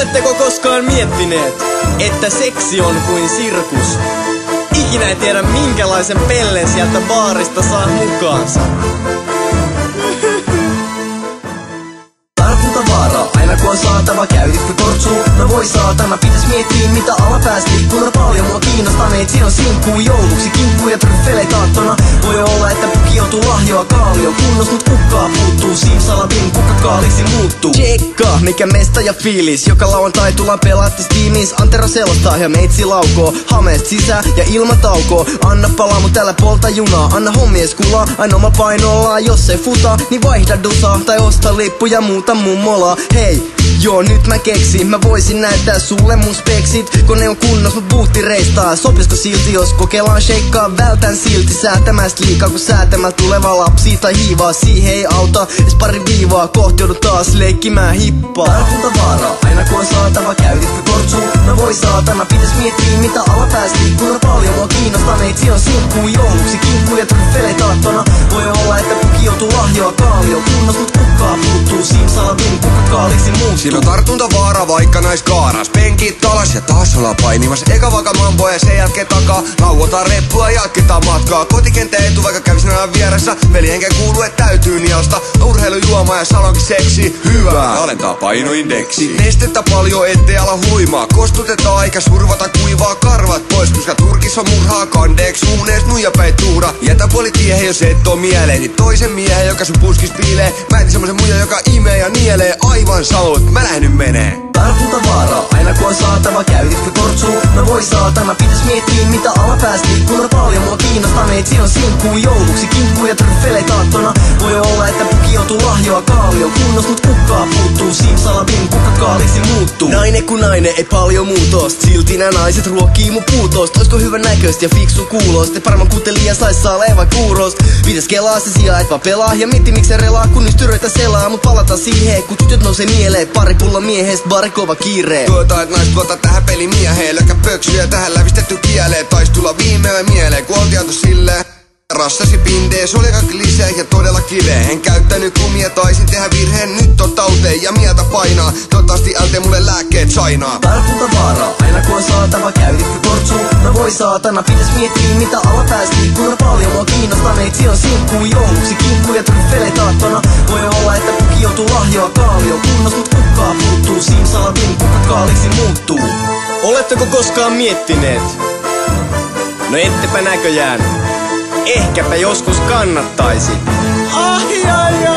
Oletteko koskaan miettineet, että seksi on kuin sirkus? Ikinä ei tiedä minkälaisen pellen sieltä baarista saa mukaansa. Tartuntavaara, aina kun on saatava, käytitkö kortsuu? No voi saatana, pitäis miettiä mitä alapäästi. Kun on paljon mua kiinnostaneet, siinä on sinkkuu jouluksi, kinkkuja ja tryffeleitä aattona. Voi olla, että pukki joutuu lahjoa kaalio kunnos, mut kukkaa puuttuu. Simsalabim, kukka kaaliksi muuttuu. Tsekka, mikä mesta ja fiilis. Joka lauantai tullaan pelaattis tiimiis. Antero selostaa ja meitsi laukoo. Hameest sisään ja ilmataukoo. Anna palaa mut älä polta junaa. Anna hommies kulaa, aina oma painollaan. Jos ei futa, niin vaihda dusaa. Tai osta lippu ja muuta mummolaa. Hei, joo nyt mä keksin. Mä voisin näyttää sulle mun speksit. Kun ne on kunnos mut buutti reistaa. Sopisko silti jos kokeillaan sheikkaa? Vältän silti säätämästä liikaa. Kun säätämällä tuleva lapsi tai hiivaa. Siihen ei auta edes pari viivaa. Kohti joudut taas leikkimään hippaa. Tartuntavaara, aina kun on saatava, käytitkö kortsuu? No voi saatana, pitäis miettiä mitä alapäästi. Kun on paljon mua kiinnostaneet, siinä on sinkkuu jouluksi, kinkkuja ja tryffeleitä aattona. Voi olla, että pukki joutuu lahjoa kaalio kunnos, mut kukkaa puuttuu. Simsalabim, kukka kaaliksi muuttuu. Siinä on tartuntavaara vaikka nais kaaras. Penkit alas ja taas ollaan painimassa. Eka vaka mambo ja sen jälkeen takaa. Lauotaan reppua ja jatketaan matkaa. Kotikenttä etu vaikka kävis nää vieressä. Velihenke kuuluu et täytyy niasta. Urheilujuoma ja salonkin seksi. Hyvä, alentaa painoindeksi. Nestettä paljon ettei ala huimaa. Kostutetaan eikä survata kuivaa karvat pois. Koska Turkissa on murhaa kandeeks. Uunees nuijapäin tuura. Jätä puoli tiehen jos et oo mieleeni. Toisen miehen joka sun puskis piilee. Mä etin semmosen muija joka imee ja nielee. Aivan saut, mä lähden nyt menee. Tartuntavaara, aina kun on saatava, käytitkö kortsuu? No voi saatana, pitäis miettiä mitä alapäästi. Kun on paljon mua kiinnostaneet, siinä on sinkkuu jouluksi, kinkkuja ja tryffeleitä aattona. Voi olla, että pukki joutuu lahjoa kaalio kunnos, mut kukkaa puuttuu. Simsalabim, kukka kaaliksi muuttuu. Nainen kun nainen, ei paljon muutost. Silti nää naiset ruokkii mun puutost. Oisko hyvän näköistä ja fiksu kuulost? Et paremman kuuntelija sais saalee vai kuurost. Pitäis kelaa se sijaa, et vaan pelaa. Ja mieti miksi se relaa, kun ystyröitä selaa. Mut palata siihen, kun tytöt nousee mieleen. Pari pulla miehest, bari kova kiireen. Tuota et nais tuota tähän pelimieheen. Lökkä pöksyjä tähän lävistetty kieleen. Tais tulla viimeinen mieleen, kun oltiin silleen. Rassasi pindee, se oli kaikki lisää ja todella kilee. En käyttänyt kumia, taisin tehdä virheen. Nyt on tauteen ja mieltä painaa. Toivottavasti LT mulle lääkkeet sainaa. Tartuntavaara, aina kun on saatava, käytitkö kortsuu? No voi saatana, pitäis miettiä mitä alapäästi. Kun on paljon mua kiinnostaneet, siinä on sinkkuu jouluksi, kinkkuja ja tryffeleitä aattona. Voi olla, että pukki joutuu lahjoa kaalio kunnos, mut kukkaa puuttuu. Simsalabim, kukka kaaliksi muuttuu. Oletteko koskaan miettineet? No ettepä näköjään. Ehkäpä joskus kannattaisi. Ai ai ai!